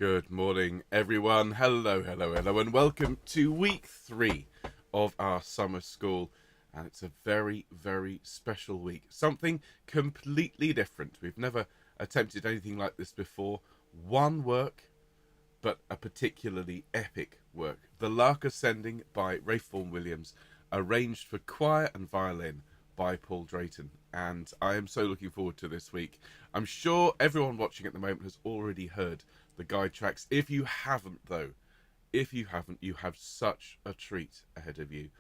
Good morning, everyone. Hello, and welcome to week 3 of our summer school. And it's a very, very special week. Something completely different. We've never attempted anything like this before. One work, but a particularly epic work. The Lark Ascending by Vaughan Williams, arranged for choir and violin by Paul Drayton. And I am so looking forward to this week. I'm sure everyone watching at the moment has already heard the guide tracks. If you haven't, though, you have such a treat ahead of you.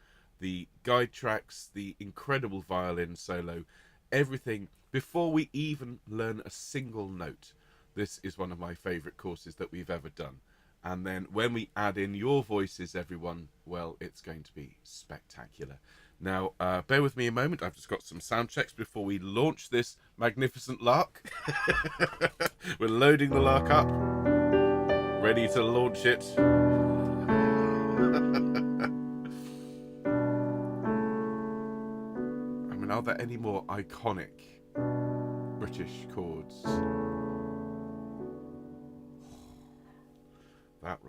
The guide tracks, the incredible violin solo, everything. Before we even learn a single note, this is one of my favourite courses that we've ever done. And then when we add in your voices, everyone, well, it's going to be spectacular. Now, bear with me a moment. I've just got some sound checks before we launch this magnificent Lark. We're loading the Lark up, ready to launch it. I mean, are there any more iconic British chords? That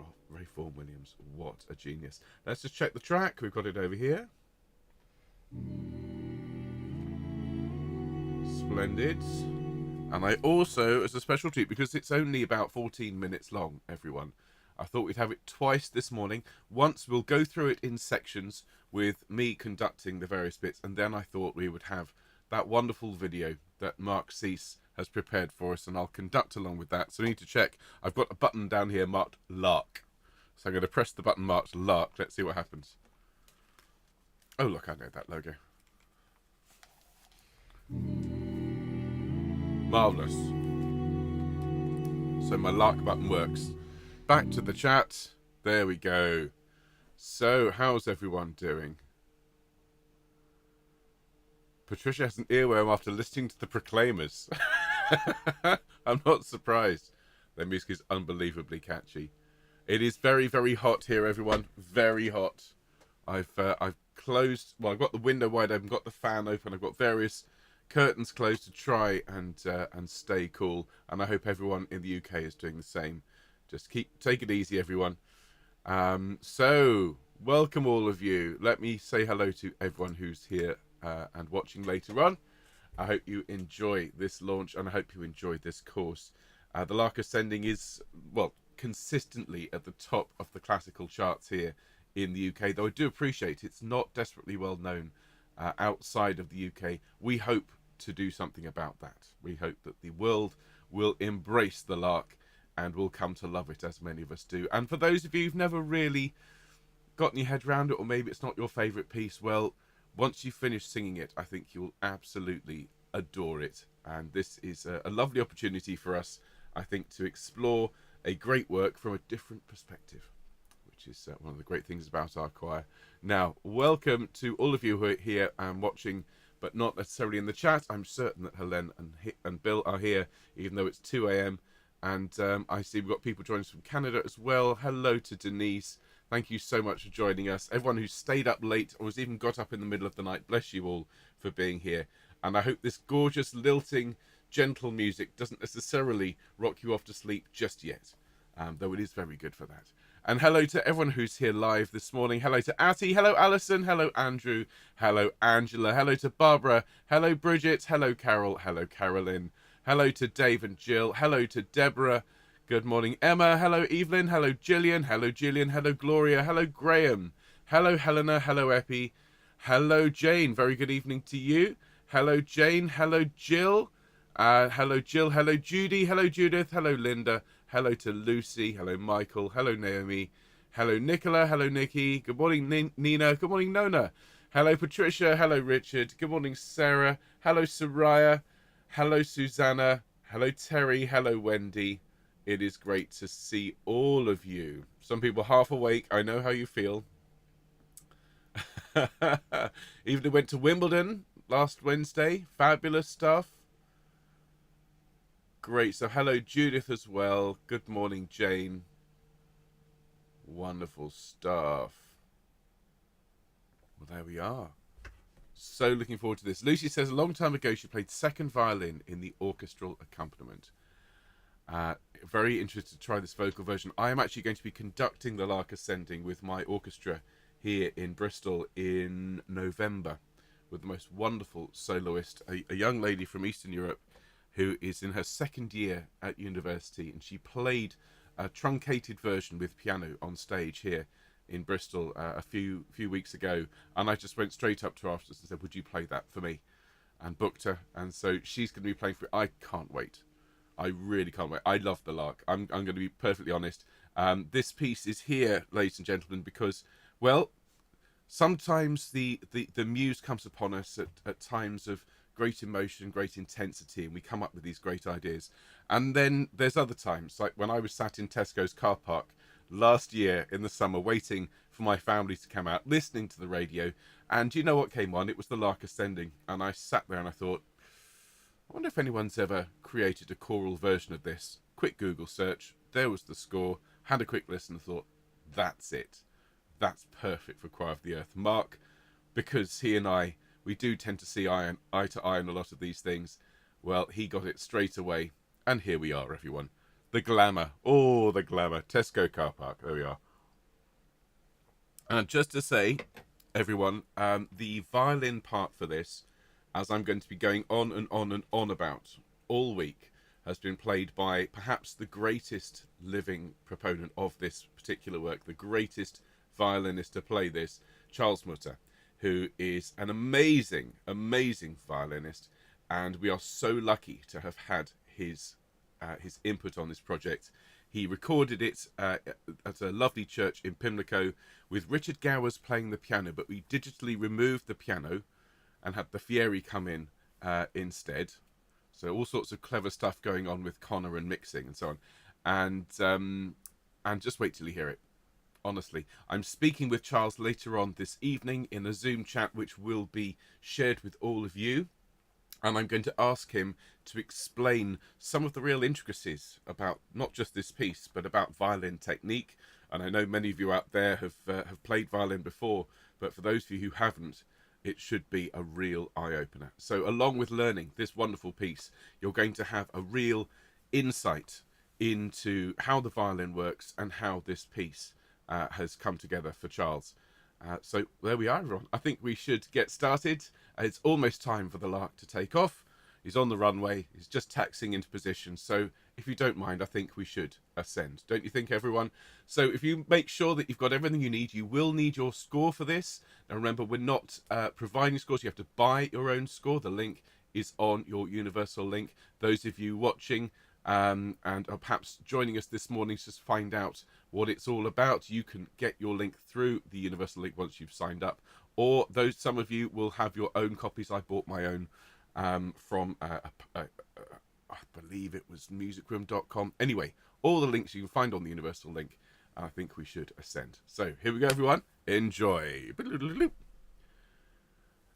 Vaughan Williams, what a genius. Let's just check the track. We've got it over here. Splendid. And I also, as a special treat, because it's only about 14 minutes long, everyone, I thought we'd have it twice this morning. Once we'll go through it in sections with me conducting the various bits, and then I thought we would have that wonderful video that Mark Cease has prepared for us, and I'll conduct along with that. So I need to check. I've got a button down here marked Lark. So I'm going to press the button marked Lark. Let's see what happens. Oh, look, I know that logo. Marvellous. So my Lark button works. Back to the chat. There we go. So, how's everyone doing? Patricia has an earworm after listening to the Proclaimers. I'm not surprised. Their music is unbelievably catchy. It is very, very hot here, everyone. Very hot. I've closed. Well, I've got the window wide open, got the fan open. I've got various curtains closed to try and stay cool. And I hope everyone in the UK is doing the same. Just take it easy, everyone. So welcome all of you. Let me say hello to everyone who's here and watching later on. I hope you enjoy this launch and I hope you enjoy this course. The Lark Ascending is, well, consistently at the top of the classical charts here in the UK, though I do appreciate it's not desperately well known outside of the UK. We hope to do something about that. We hope that the world will embrace the Lark and will come to love it, as many of us do. And for those of you who've never really gotten your head around it, or maybe it's not your favourite piece, well, once you finish singing it, I think you'll absolutely adore it. And this is a lovely opportunity for us, I think, to explore a great work from a different perspective, which is one of the great things about our choir. Now, welcome to all of you who are here and watching, but not necessarily in the chat. I'm certain that Helen and Bill are here, even though it's 2 a.m. And I see we've got people joining us from Canada as well. Hello to Denise. Thank you so much for joining us. Everyone who stayed up late or has even got up in the middle of the night, bless you all for being here. And I hope this gorgeous, lilting, gentle music doesn't necessarily rock you off to sleep just yet, though it is very good for that. And hello to everyone who's here live this morning. Hello to Atty. Hello, Alison. Hello, Andrew. Hello, Angela. Hello to Barbara. Hello, Bridget. Hello, Carol. Hello, Carolyn. Hello to Dave and Jill. Hello to Deborah. Good morning, Emma. Hello, Evelyn. Hello, Gillian. Hello, Gillian. Hello, Gloria. Hello, Graham. Hello, Helena. Hello, Epi. Hello, Jane. Very good evening to you. Hello, Jane. Hello, Jill. Hello, Jill. Hello, Judy. Hello, Judith. Hello, Linda. Hello to Lucy. Hello, Michael. Hello, Naomi. Hello, Nicola. Hello, Nikki. Good morning, Nina. Good morning, Nona. Hello, Patricia. Hello, Richard. Good morning, Sarah. Hello, Soraya. Hello, Susanna. Hello, Terry. Hello, Wendy. It is great to see all of you. Some people half awake. I know how you feel. Evelyn went to Wimbledon last Wednesday. Fabulous stuff. Great. So hello, Judith, as well. Good morning, Jane. Wonderful stuff. Well, there we are. So looking forward to this. Lucy says a long time ago she played second violin in the orchestral accompaniment. very interested to try this vocal version. I am actually going to be conducting the Lark Ascending with my orchestra here in Bristol in November with the most wonderful soloist, a young lady from Eastern Europe who is in her second year at university, and she played a truncated version with piano on stage here in Bristol a few weeks ago, and I just went straight up to her afterwards and said, would you play that for me? And booked her, and so she's going to be playing for it. I can't wait. I really can't wait. I love the Lark. I'm going to be perfectly honest. This piece is here, ladies and gentlemen, because, well, sometimes the muse comes upon us at times of great emotion, great intensity, and we come up with these great ideas. And then there's other times, like when I was sat in Tesco's car park last year in the summer waiting for my family to come out, listening to the radio, and you know what came on? It was the Lark Ascending, and I sat there and I thought, I wonder if anyone's ever created a choral version of this. Quick Google search, there was the score, had a quick listen and thought, that's it. That's perfect for Choir of the Earth. Mark, because he and I, we do tend to see eye to eye on a lot of these things, well, he got it straight away. And here we are, everyone. The glamour. Oh, the glamour. Tesco car park. There we are. And just to say, everyone, the violin part for this, as I'm going to be going on and on and on about all week, has been played by perhaps the greatest living proponent of this particular work, the greatest violinist to play this, Charles Mutter, who is an amazing, amazing violinist, and we are so lucky to have had his input on this project. He recorded it at a lovely church in Pimlico with Richard Gowers playing the piano, but we digitally removed the piano and had the Fieri come in instead. So all sorts of clever stuff going on with Connor and mixing and so on. And just wait till you hear it. Honestly, I'm speaking with Charles later on this evening in a Zoom chat which will be shared with all of you. And I'm going to ask him to explain some of the real intricacies about not just this piece, but about violin technique. And I know many of you out there have played violin before, but for those of you who haven't, it should be a real eye-opener. So along with learning this wonderful piece, you're going to have a real insight into how the violin works and how this piece has come together for Charles. So there we are, everyone. I think we should get started. It's almost time for the Lark to take off. He's on the runway. He's just taxiing into position. So if you don't mind, I think we should ascend. Don't you think, everyone? So if you make sure that you've got everything you need, you will need your score for this. Now remember, we're not providing scores. You have to buy your own score. The link is on your universal link. Those of you watching and are perhaps joining us this morning to find out what it's all about, you can get your link through the universal link once you've signed up, or some of you will have your own copies. I bought my own from I believe it was musicroom.com. Anyway, all the links you can find on the universal link. I think we should ascend. So here we go, everyone. Enjoy.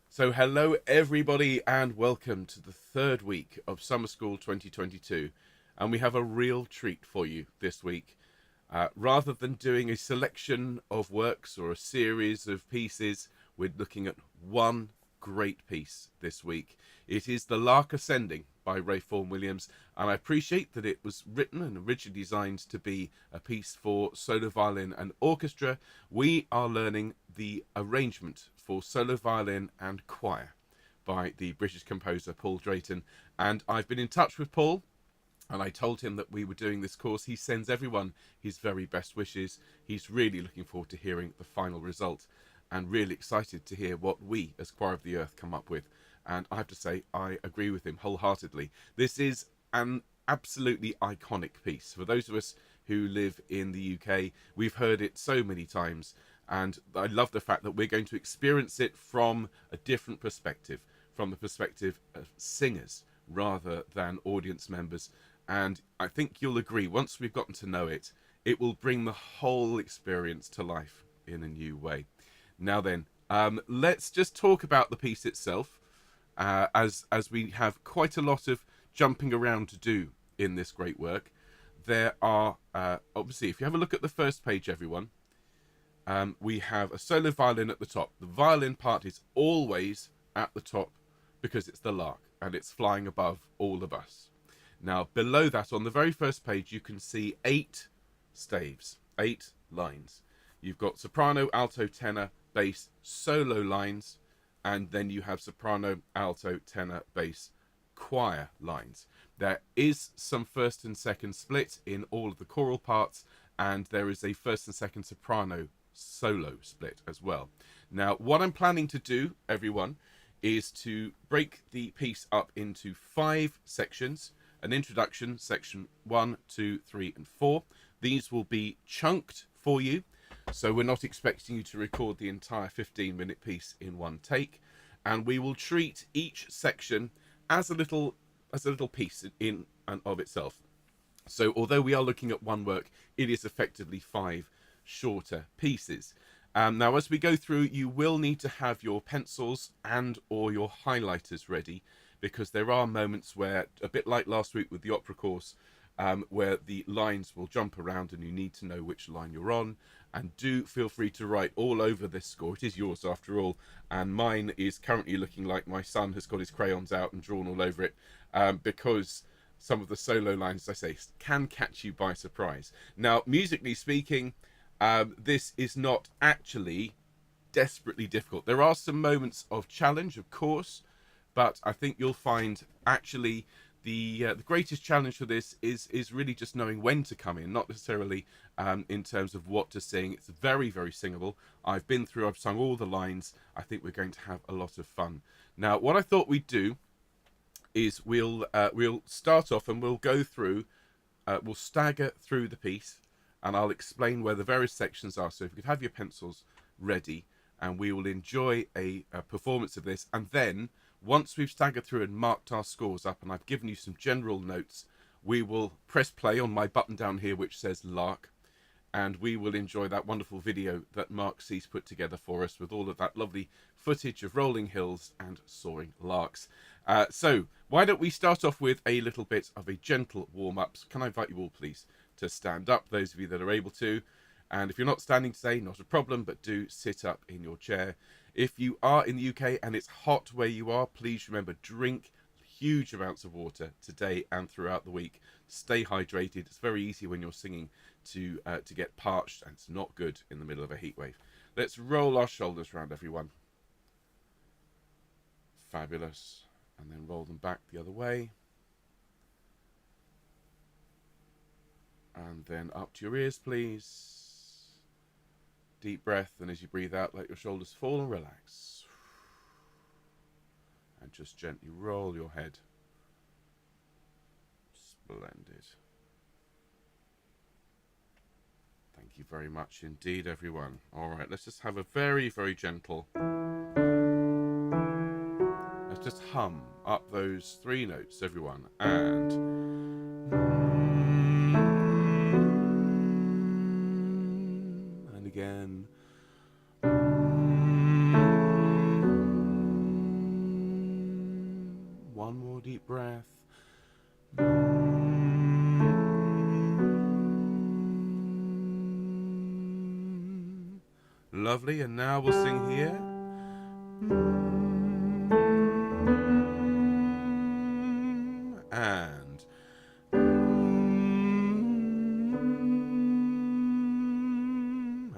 So hello everybody, and welcome to the third week of Summer School 2022, and we have a real treat for you this week. Rather than doing a selection of works or a series of pieces, we're looking at one great piece this week. It is The Lark Ascending by Vaughan Williams, and I appreciate that it was written and originally designed to be a piece for solo violin and orchestra. We are learning the arrangement for solo violin and choir by the British composer Paul Drayton, and I've been in touch with Paul, and I told him that we were doing this course. He sends everyone his very best wishes. He's really looking forward to hearing the final result, and really excited to hear what we as Choir of the Earth come up with. And I have to say, I agree with him wholeheartedly. This is an absolutely iconic piece. For those of us who live in the UK, we've heard it so many times, and I love the fact that we're going to experience it from a different perspective, from the perspective of singers rather than audience members. And I think you'll agree, once we've gotten to know it, it will bring the whole experience to life in a new way. Now then, let's just talk about the piece itself, as we have quite a lot of jumping around to do in this great work. There are, obviously, if you have a look at the first page, everyone, we have a solo violin at the top. The violin part is always at the top because it's the lark and it's flying above all of us. Now, below that, on the very first page, you can see 8 staves, 8 lines. You've got soprano, alto, tenor, bass, solo lines, and then you have soprano, alto, tenor, bass, choir lines. There is some first and second split in all of the choral parts, and there is a first and second soprano solo split as well. Now, what I'm planning to do, everyone, is to break the piece up into 5 sections. An introduction, section 1, 2, 3, and 4. These will be chunked for you, so we're not expecting you to record the entire 15-minute piece in one take, and we will treat each section as a little piece in and of itself. So although we are looking at one work, it is effectively 5 shorter pieces. Now, as we go through, you will need to have your pencils and or your highlighters ready, because there are moments where, a bit like last week with the opera course, where the lines will jump around and you need to know which line you're on. And do feel free to write all over this score. It is yours after all, and mine is currently looking like my son has got his crayons out and drawn all over it, because some of the solo lines, as I say, can catch you by surprise. Now, musically speaking, this is not actually desperately difficult. There are some moments of challenge, of course, but I think you'll find actually the greatest challenge for this is really just knowing when to come in, not necessarily in terms of what to sing. It's very, very singable. I've sung all the lines. I think we're going to have a lot of fun. Now, what I thought we'd do is we'll start off and we'll go through, we'll stagger through the piece, and I'll explain where the various sections are. So if you could have your pencils ready, and we will enjoy a performance of this, and then once we've staggered through and marked our scores up, and I've given you some general notes, we will press play on my button down here which says Lark, and we will enjoy that wonderful video that Mark Cease put together for us with all of that lovely footage of rolling hills and soaring larks. So why don't we start off with a little bit of a gentle warm-up. Can I invite you all, please, to stand up, those of you that are able to. And if you're not standing today, not a problem, but do sit up in your chair. If you are in the UK and it's hot where you are, please remember, drink huge amounts of water today and throughout the week. Stay hydrated. It's very easy when you're singing to get parched, and it's not good in the middle of a heat wave. Let's roll our shoulders round, everyone. Fabulous. And then roll them back the other way. And then up to your ears, please. Deep breath, and as you breathe out, let your shoulders fall and relax. And just gently roll your head. Splendid. Thank you very much indeed, everyone. All right, let's just have a very, very gentle... Let's just hum up those 3 notes, everyone. And again. One more deep breath. Lovely, and now we'll sing here.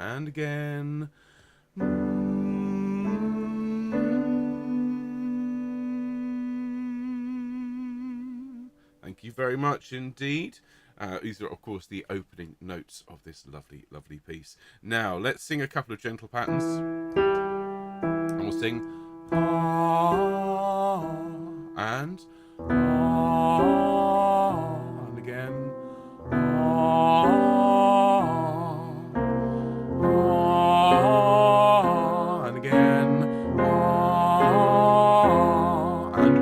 And again. Thank you very much indeed. These are, of course, the opening notes of this lovely, lovely piece. Now, let's sing a couple of gentle patterns. And we'll sing and again. And again. And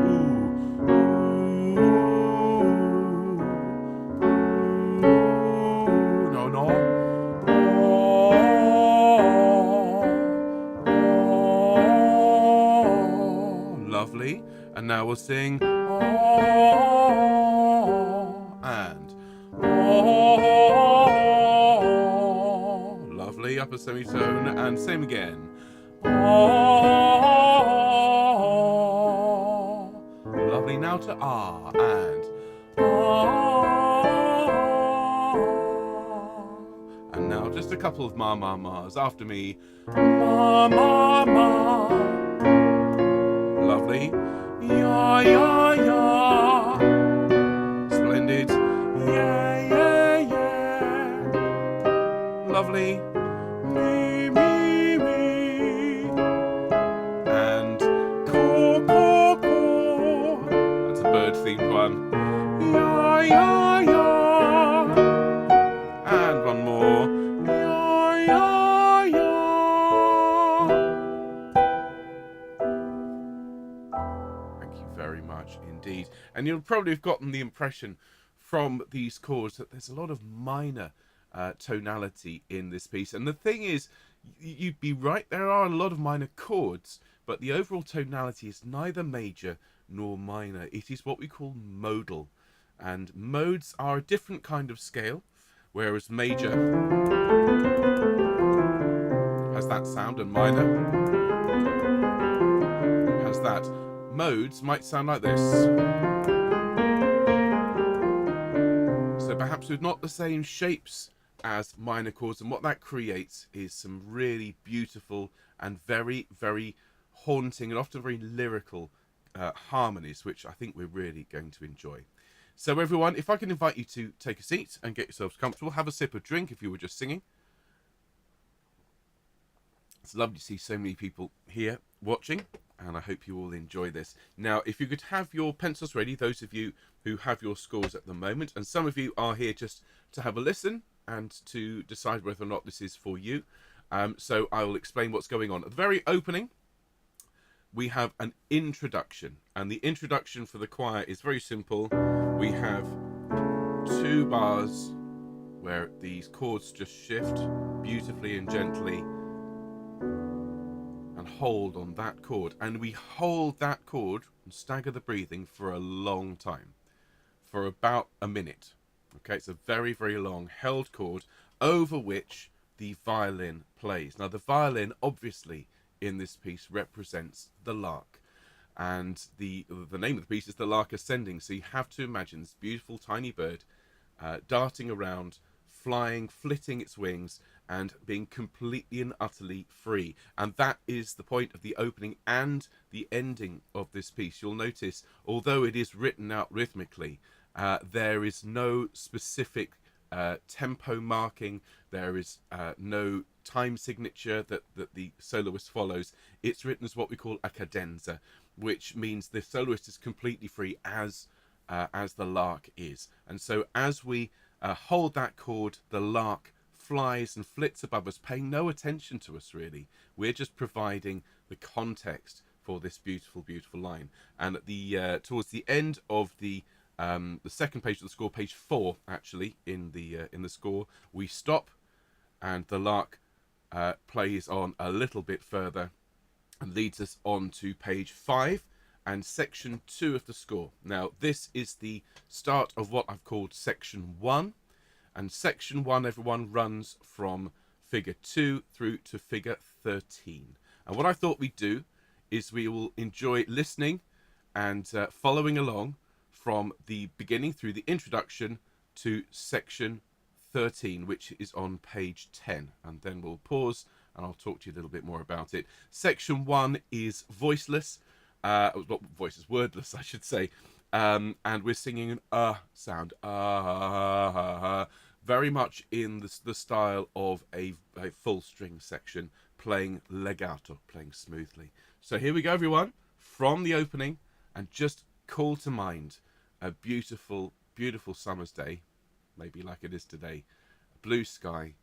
lovely. And now we'll sing and lovely, upper semitone, and same again. Lovely, now to and And now just a couple of ma ma ma's after me. Ma ma ma. Lovely. Ya ya ya. Splendid. Yeah yeah yeah. Lovely. Me me me. And caw caw caw. That's a bird themed one. Ya ya ya. And one more. Ya ya ya. Thank you very much indeed. And you'll probably have gotten the impression from these chords that there's a lot of minor tonality in this piece. And the thing is, you'd be right, there are a lot of minor chords, but the overall tonality is neither major nor minor. It is what we call modal. And modes are a different kind of scale, whereas major has that sound and minor has that. Modes might sound like this. So perhaps with not the same shapes as minor chords, and what that creates is some really beautiful and very, very haunting and often very lyrical harmonies, which I think we're really going to enjoy. So everyone, if I can invite you to take a seat and get yourselves comfortable, have a sip of drink if you were just singing. It's lovely to see so many people here watching, and I hope you all enjoy this. Now, if you could have your pencils ready, those of you who have your scores at the moment, and some of you are here just to have a listen and to decide whether or not this is for you. So I will explain what's going on. At the very opening, we have an introduction, and the introduction for the choir is very simple. We have 2 bars where these chords just shift beautifully and gently and hold on that chord, and we hold that chord and stagger the breathing for a long time, for about a minute. Okay, it's a very, very long held chord over which the violin plays. Now the violin obviously in this piece represents the lark, and the name of the piece is The Lark Ascending, so you have to imagine this beautiful tiny bird darting around, flying, flitting its wings, and being completely and utterly free. And that is the point of the opening and the ending of this piece. You'll notice, although it is written out rhythmically, there is no specific tempo marking, there is no time signature that the soloist follows. It's written as what we call a cadenza, which means the soloist is completely free as the lark is. And so as we hold that chord, the lark flies and flits above us, paying no attention to us really. We're just providing the context for this beautiful, beautiful line. And at the towards the end of the second page of the score, page 4 actually in the score, we stop, and the lark plays on a little bit further and leads us on to page 5 and section 2 of the score. Now this is the start of what I've called section 1, and section 1, everyone, runs from figure 2 through to figure 13. And what I thought we'd do is we will enjoy listening and following along from the beginning through the introduction to section 13, which is on page 10, and then we'll pause and I'll talk to you a little bit more about it. Section 1 is voiceless, not voiceless, wordless I should say, and we're singing an sound, very much in the style of a full string section, playing legato, playing smoothly. So here we go everyone, from the opening, and just call to mind a beautiful, beautiful summer's day, maybe like it is today, blue sky,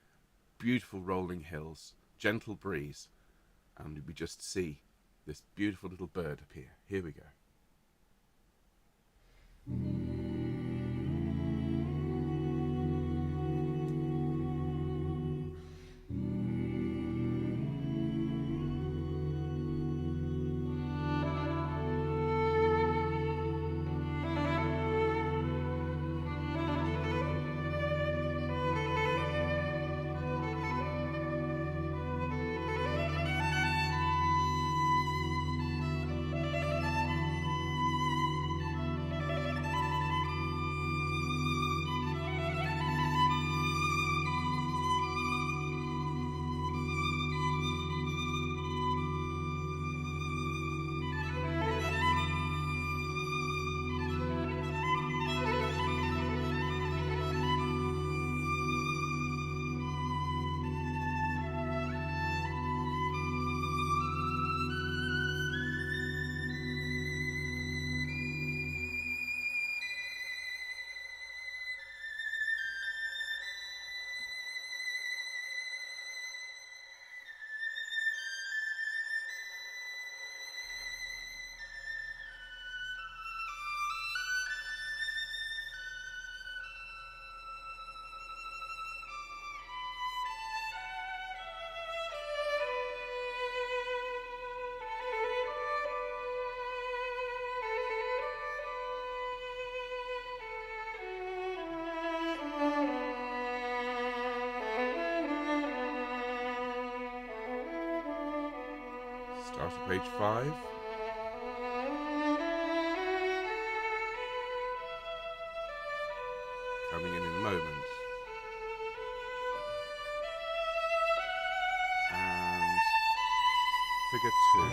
beautiful rolling hills, gentle breeze, and we just see this beautiful little bird appear. Here we go. Page 5. Coming in a moment. And figure 2.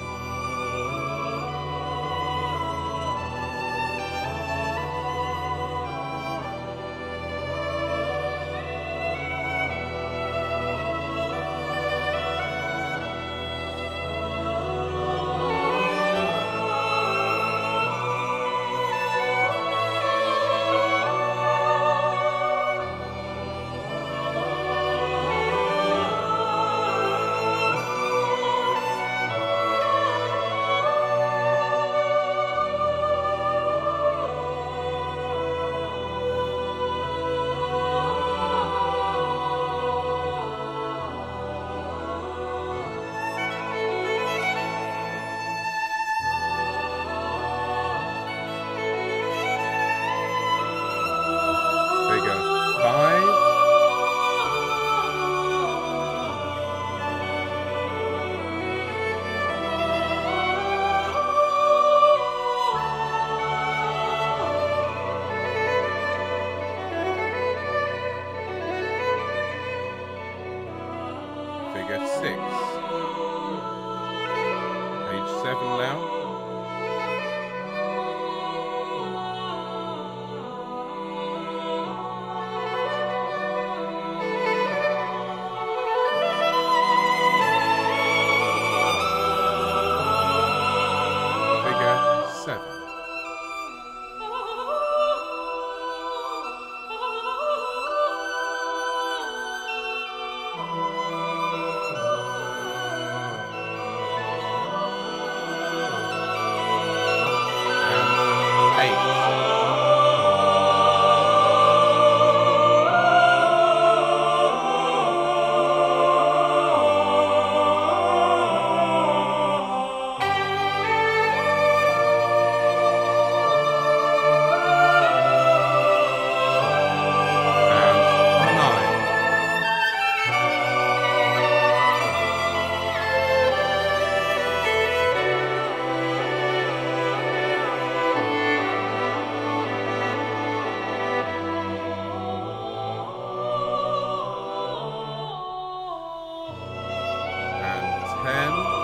Figure 5. Figure 6. Page 7 now. Figure 7. And 8. And 9. And 10.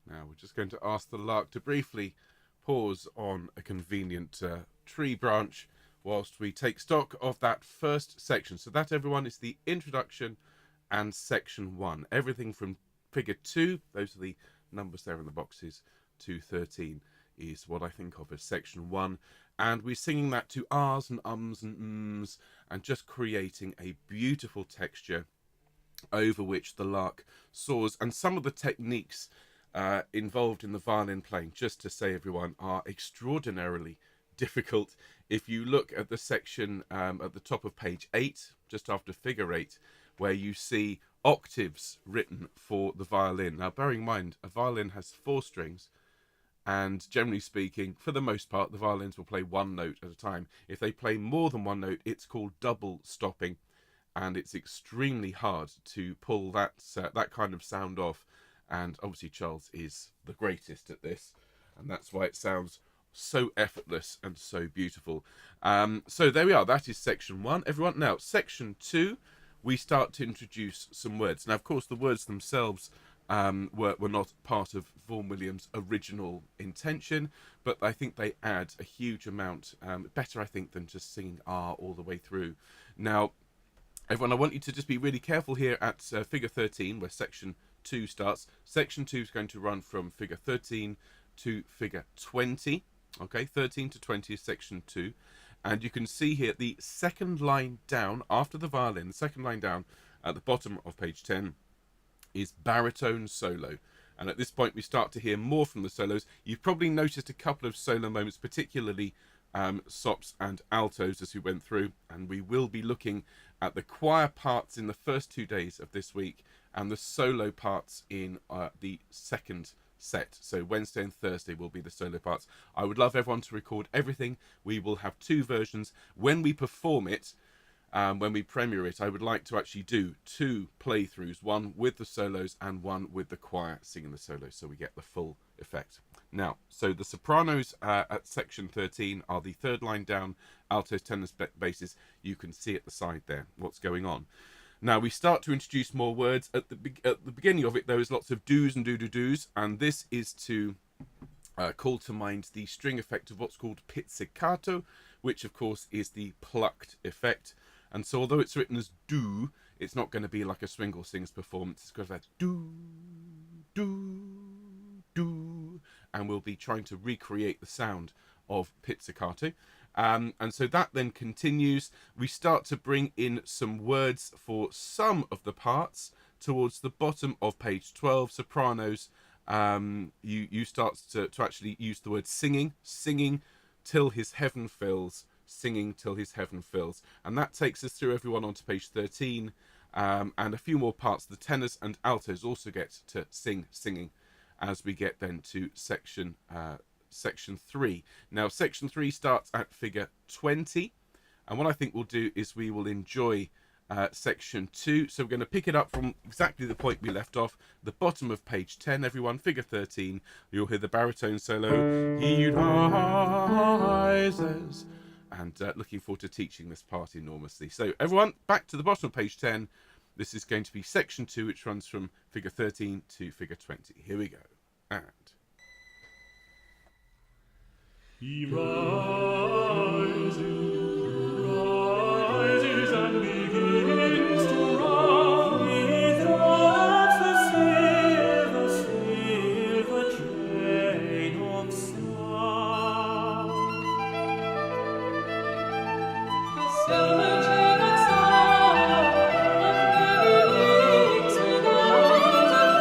Now we're just going to ask the lark to briefly pause on a convenient tree branch whilst we take stock of that first section. So that, everyone, is the introduction and section 1. Everything from figure 2, those are the numbers there in the boxes, to 13 is what I think of as section 1. And we're singing that to ahs and ums and ms, and just creating a beautiful texture over which the lark soars. And some of the techniques involved in the violin playing, just to say, everyone, are extraordinarily difficult. If you look at the section at the top of page 8, just after figure 8, where you see octaves written for the violin. Now, bearing in mind, a violin has 4 strings, and generally speaking, for the most part, the violins will play 1 note at a time. If they play more than 1 note, it's called double stopping, and it's extremely hard to pull that kind of sound off. And obviously Charles is the greatest at this, and that's why it sounds so effortless and so beautiful. So there we are. That is section 1, everyone. Now, section 2, we start to introduce some words. Now, of course, the words themselves were not part of Vaughan Williams' original intention, but I think they add a huge amount, better, I think, than just singing R all the way through. Now, everyone, I want you to just be really careful here at figure 13, where section 2 starts. Section 2 is going to run from figure 13 to figure 20. Okay, 13 to 20 is section 2. And you can see here the second line down after the violin, the second line down at the bottom of page 10 is baritone solo. And at this point we start to hear more from the solos. You've probably noticed a couple of solo moments, particularly sops and altos as we went through. And we will be looking at the choir parts in the first 2 days of this week and the solo parts in the second set. So Wednesday and Thursday will be the solo parts. I would love everyone to record everything. We will have 2 versions. When we perform it, when we premiere it, I would like to actually do 2 playthroughs, one with the solos and one with the choir singing the solos, so we get the full effect. Now, so the sopranos at section 13 are the third line down, altos, tenors, basses. You can see at the side there what's going on. Now we start to introduce more words. At the beginning of it, there is lots of do's and do-do-do's, and this is to call to mind the string effect of what's called pizzicato, which of course is the plucked effect. And so although it's written as do, it's not going to be like a Swingle Sings performance. It's going to be do, do, do, and we'll be trying to recreate the sound of pizzicato. And so that then continues. We start to bring in some words for some of the parts towards the bottom of page 12. Sopranos, you start to actually use the word singing, singing till his heaven fills, singing till his heaven fills. And that takes us through everyone onto page 13. And a few more parts. The tenors and altos also get to sing, singing, as we get then to section 3. Now section 3 starts at figure 20, and what I think we'll do is we will enjoy section 2. So we're going to pick it up from exactly the point we left off, the bottom of page 10, everyone, figure 13. You'll hear the baritone solo, he rises, and looking forward to teaching this part enormously. So everyone, back to the bottom of page 10. This is going to be section 2, which runs from figure 13 to figure 20. Here we go. And he rises and begins to run. He drops the silver train of sound. Silver train of sound, of wings without a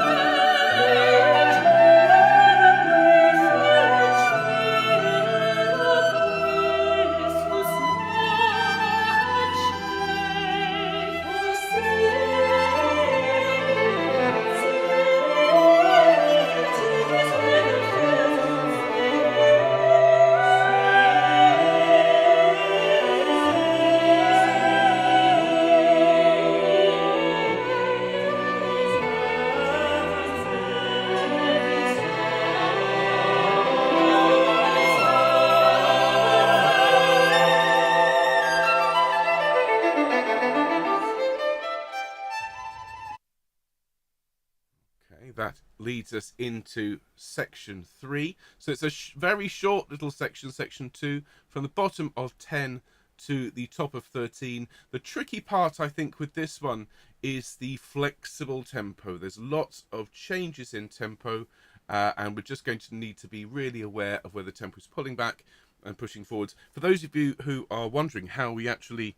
that leads us into section 3. So it's a very short little section, section 2, from the bottom of 10 to the top of 13. The tricky part, I think, with this one is the flexible tempo. There's lots of changes in tempo, and we're just going to need to be really aware of where the tempo is pulling back and pushing forwards. For those of you who are wondering how we actually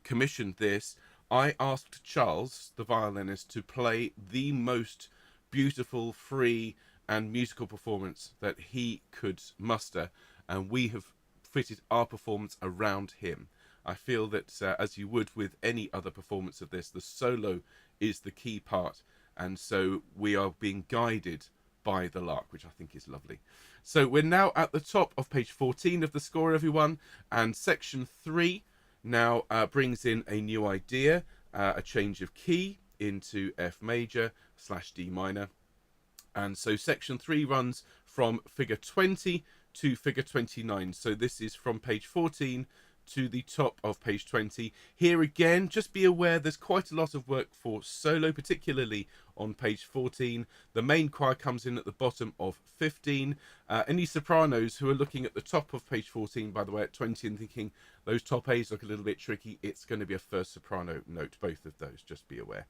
commissioned this, I asked Charles, the violinist, to play the most beautiful, free and musical performance that he could muster, and we have fitted our performance around him. I feel that as you would with any other performance of this, the solo is the key part, and so we are being guided by the Lark, which I think is lovely. So we're now at the top of page 14 of the score, everyone, and section 3 now brings in a new idea, a change of key into F major / D minor. And so section 3 runs from figure 20 to figure 29. So this is from page 14 to the top of page 20. Here again, just be aware there's quite a lot of work for solo, particularly on page 14. The main choir comes in at the bottom of 15. Any sopranos who are looking at the top of page 14, by the way, at 20 and thinking those top A's look a little bit tricky, it's going to be a first soprano note, both of those, just be aware.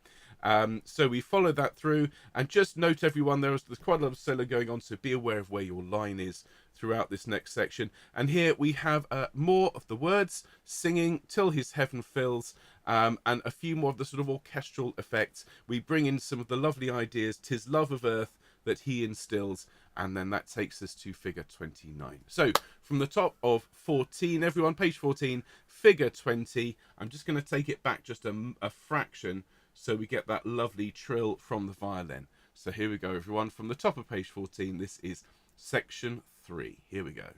So we follow that through, and just note everyone, there's quite a lot of solo going on, so be aware of where your line is throughout this next section. And here we have more of the words singing till his heaven fills, and a few more of the sort of orchestral effects. We bring in some of the lovely ideas, 'tis love of earth that he instills, and then that takes us to figure 29. So from the top of 14, everyone, page 14, figure 20, I'm just going to take it back just a fraction so we get that lovely trill from the violin. So here we go, everyone, from the top of page 14, this is section 3. Here we go.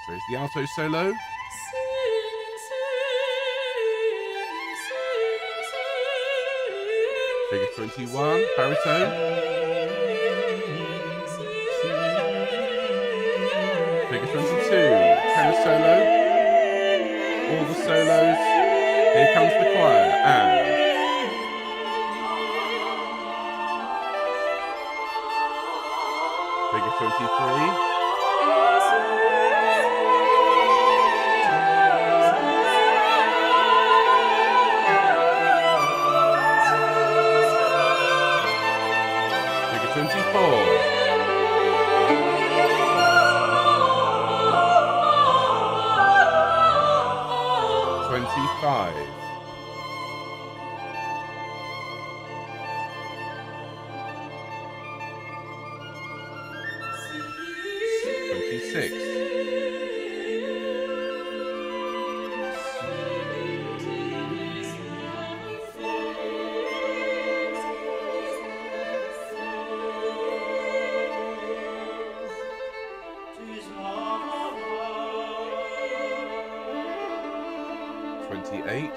So it's the alto solo. Figure 21, baritone. Figure 22, tenor solo. All the solos. Here comes the choir. And figure 23. Figure 24. Five. 26. 28.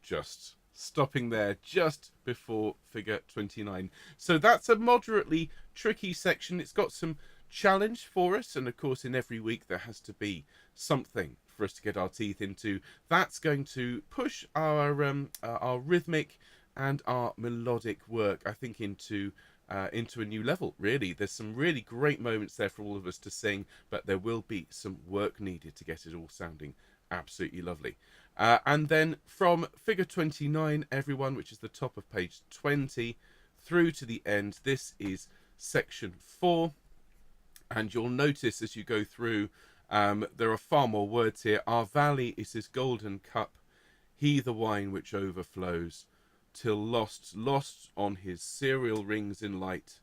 'Just stopping there just before figure 29. So that's a moderately tricky section. It's got some challenge for us, and of course in every week there has to be something for us to get our teeth into. That's going to push our rhythmic and our melodic work, I think, into a new level, really. There's some really great moments there for all of us to sing, but there will be some work needed to get it all sounding absolutely lovely. And then from figure 29, everyone, which is the top of page 20, through to the end, this is section 4. And you'll notice as you go through, there are far more words here. Our valley is his golden cup, he the wine which overflows, till lost on his cereal rings in light,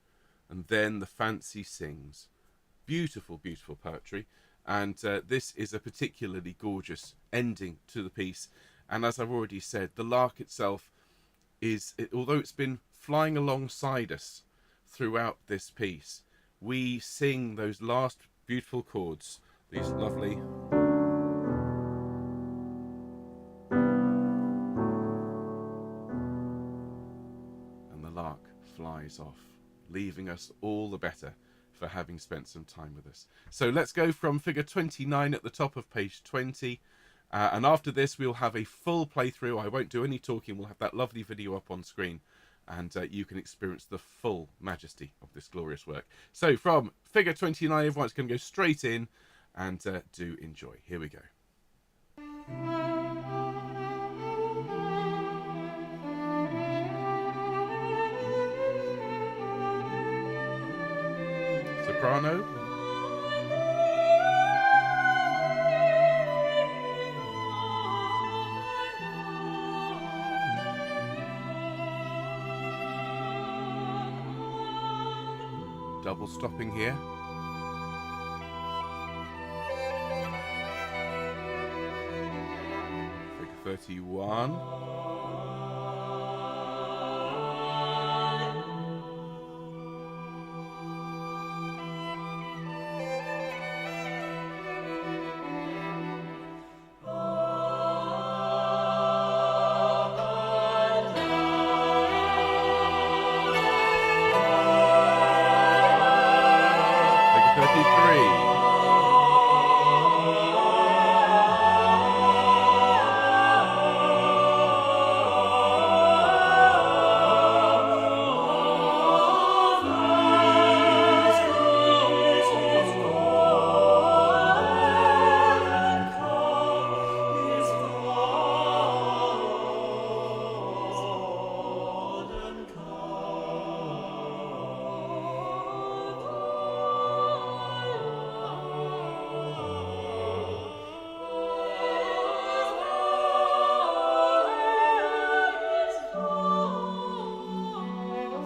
and then the fancy sings. Beautiful, beautiful poetry. And this is a particularly gorgeous ending to the piece. And as I've already said, the Lark itself although it's been flying alongside us throughout this piece, we sing those last beautiful chords, these lovely. And the Lark flies off, leaving us all the better for having spent some time with us. So let's go from figure 29 at the top of page 20. And after this, we'll have a full playthrough. I won't do any talking. We'll have that lovely video up on screen, and you can experience the full majesty of this glorious work. So from figure 29, everyone's going to go straight in and do enjoy. Here we go. soprano. Double stopping here. Figure 31. Figure 33.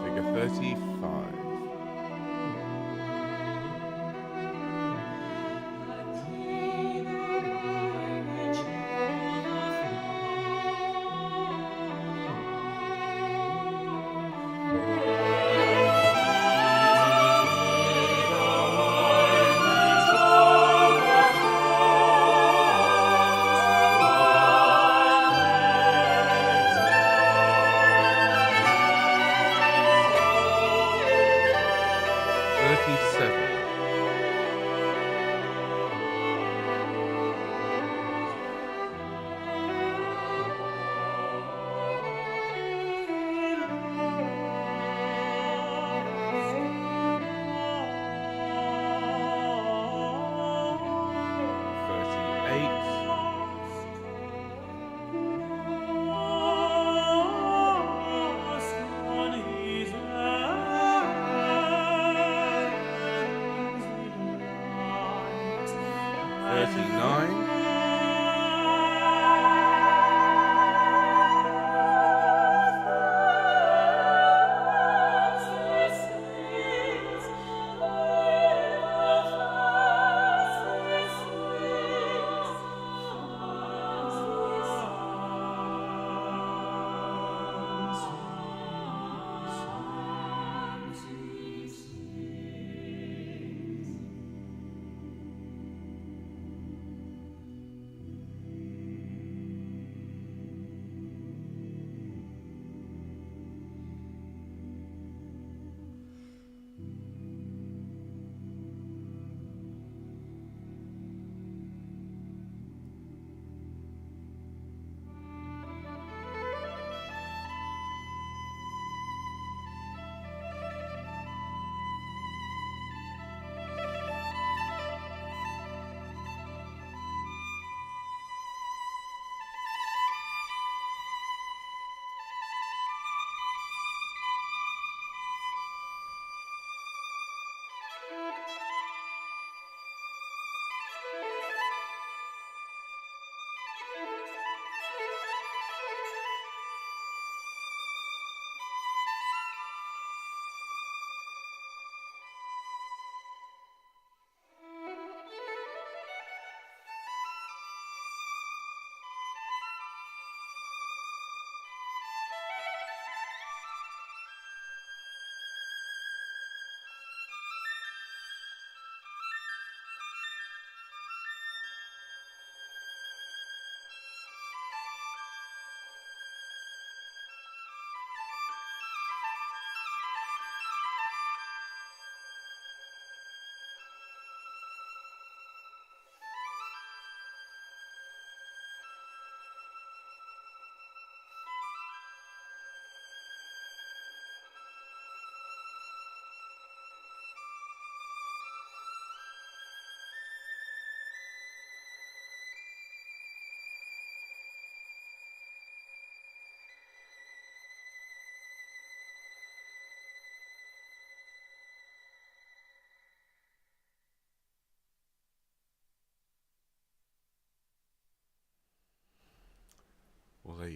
Figure 35.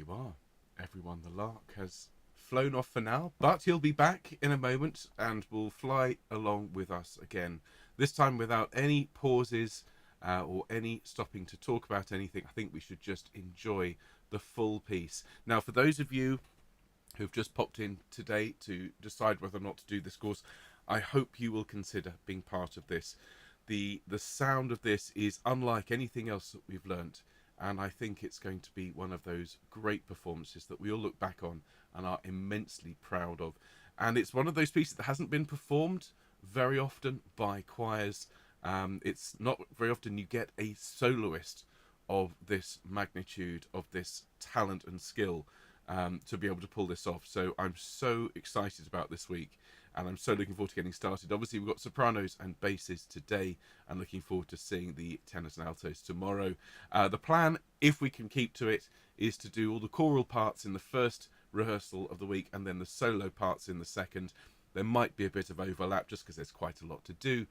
you are, everyone. The Lark has flown off for now, but he'll be back in a moment and will fly along with us again. This time without any pauses or any stopping to talk about anything. I think we should just enjoy the full piece. Now, for those of you who've just popped in today to decide whether or not to do this course, I hope you will consider being part of this. The sound of this is unlike anything else that we've learnt, and I think it's going to be one of those great performances that we all look back on and are immensely proud of. And it's one of those pieces that hasn't been performed very often by choirs. It's not very often you get a soloist of this magnitude, of this talent and skill, to be able to pull this off. So I'm so excited about this week, and I'm so looking forward to getting started. Obviously, we've got sopranos and basses today, and looking forward to seeing the tenors and altos tomorrow. The plan, if we can keep to it, is to do all the choral parts in the first rehearsal of the week and then the solo parts in the second. There might be a bit of overlap just because there's quite a lot to do.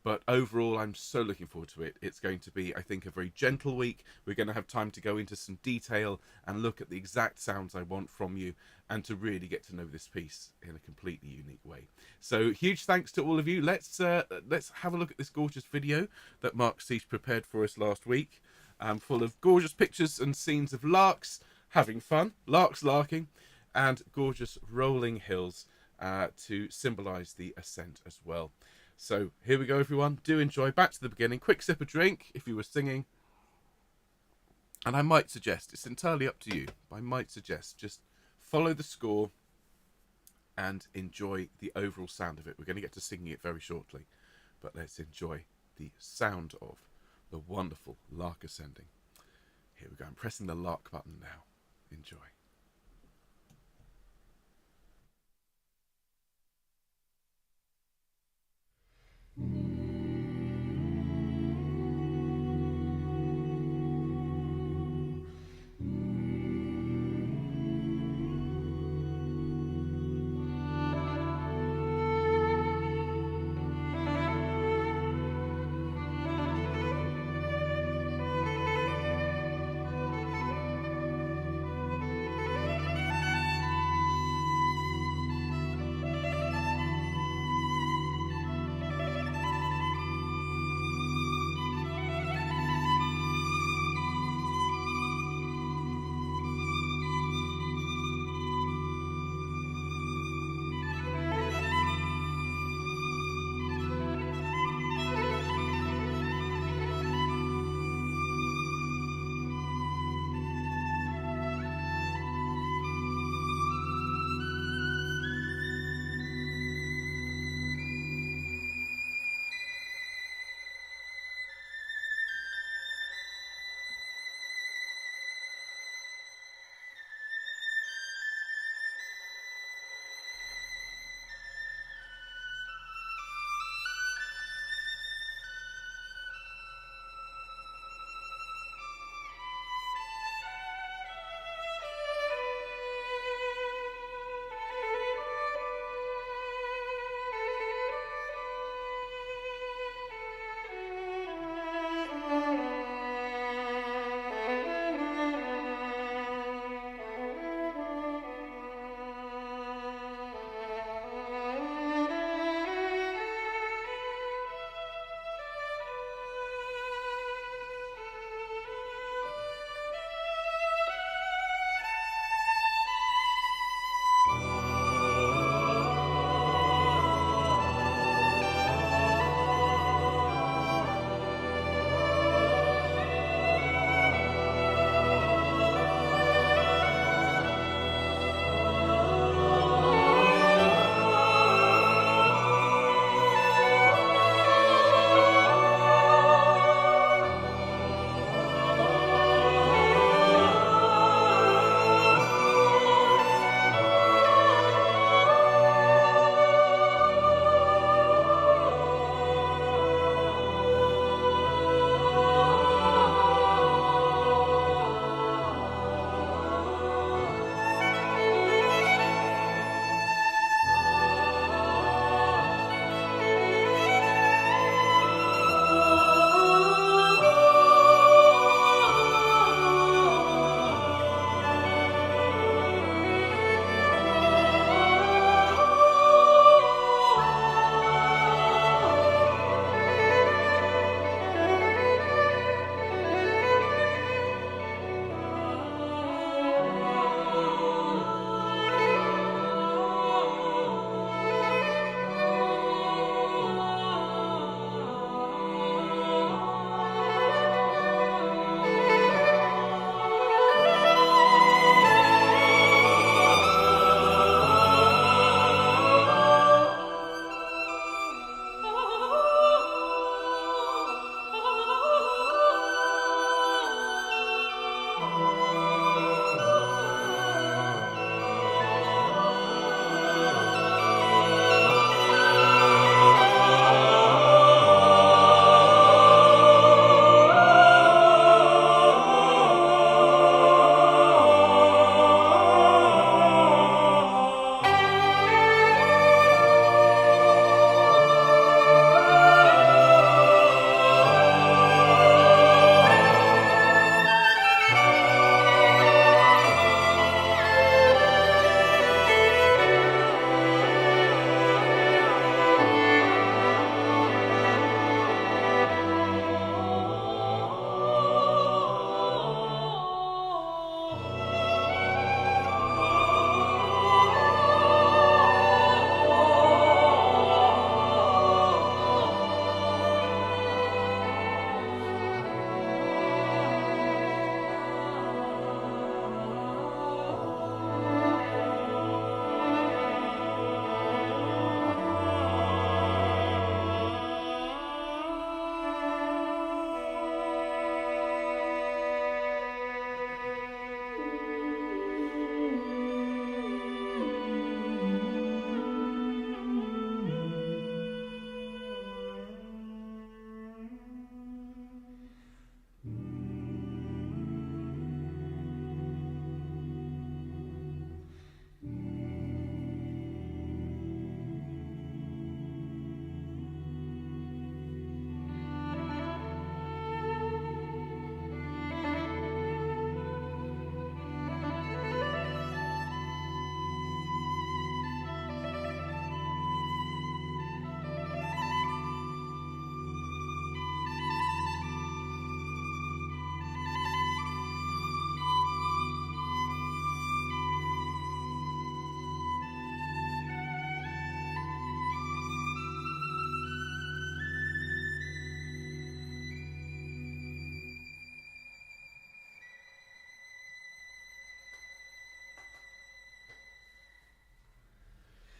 But overall, I'm so looking forward to it. It's going to be, I think, a very gentle week. We're going to have time to go into some detail and look at the exact sounds I want from you, and to really get to know this piece in a completely unique way. So huge thanks to all of you. Let's have a look at this gorgeous video that Mark Cease prepared for us last week, full of gorgeous pictures and scenes of larks having fun, larks larking, and gorgeous rolling hills to symbolise the ascent as well. So here we go, everyone. Do enjoy. Back to the beginning. Quick sip of drink if you were singing. And I might suggest, it's entirely up to you, but I might suggest just follow the score and enjoy the overall sound of it. We're going to get to singing it very shortly, but let's enjoy the sound of the wonderful Lark ascending. Here we go. I'm pressing the Lark button now. Enjoy.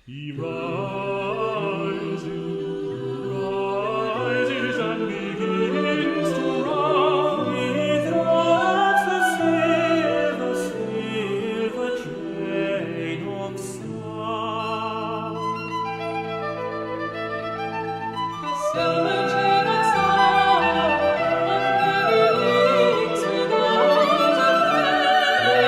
He rises and begins to run. He drops the silver train of sound. Silver train of sound, of many leagues without a break.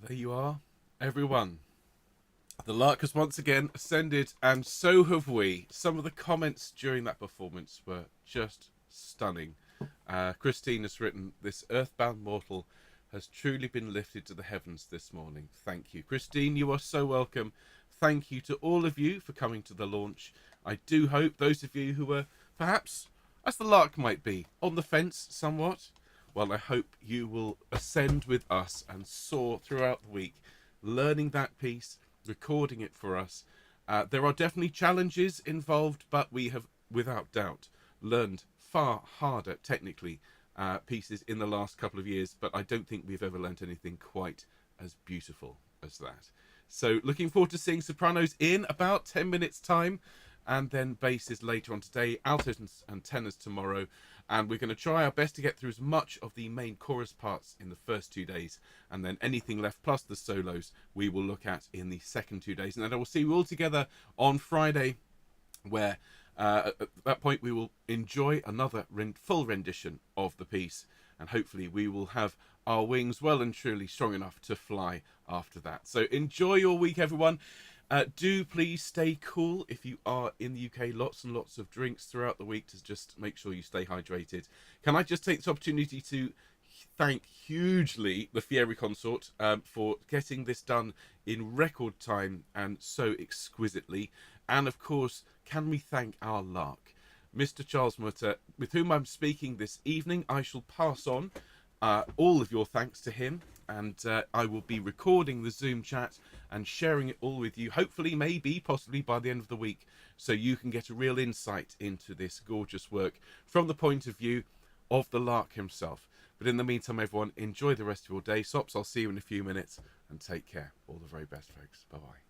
There you are, everyone. The Lark has once again ascended, and so have we. Some of the comments during that performance were just stunning. Christine has written, "This earthbound mortal has truly been lifted to the heavens this morning." Thank you. Christine, you are so welcome. Thank you to all of you for coming to the launch. I do hope those of you who were perhaps, as the Lark might be, on the fence somewhat, well, I hope you will ascend with us and soar throughout the week, learning that piece, recording it for us. There are definitely challenges involved, but we have, without doubt, learned far harder technically pieces in the last couple of years, but I don't think we've ever learnt anything quite as beautiful as that. So looking forward to seeing sopranos in about 10 minutes time, and then basses later on today, altos and tenors tomorrow, and we're going to try our best to get through as much of the main chorus parts in the first 2 days, and then anything left plus the solos we will look at in the second 2 days, and then I will see you all together on Friday, where at that point we will enjoy another full rendition of the piece, and hopefully we will have our wings well and truly strong enough to fly after that. So enjoy your week, everyone. Do please stay cool if you are in the UK. Lots and lots of drinks throughout the week to just make sure you stay hydrated. Can I just take this opportunity to thank hugely the Fieri Consort for getting this done in record time and so exquisitely. And of course, can we thank our Lark, Mr. Charles Mutter, with whom I'm speaking this evening. I shall pass on all of your thanks to him, and I will be recording the Zoom chat and sharing it all with you, hopefully, maybe, possibly by the end of the week, so you can get a real insight into this gorgeous work from the point of view of the Lark himself. But in the meantime, everyone, enjoy the rest of your day. Sops, I'll see you in a few minutes, and take care. All the very best, folks. Bye-bye.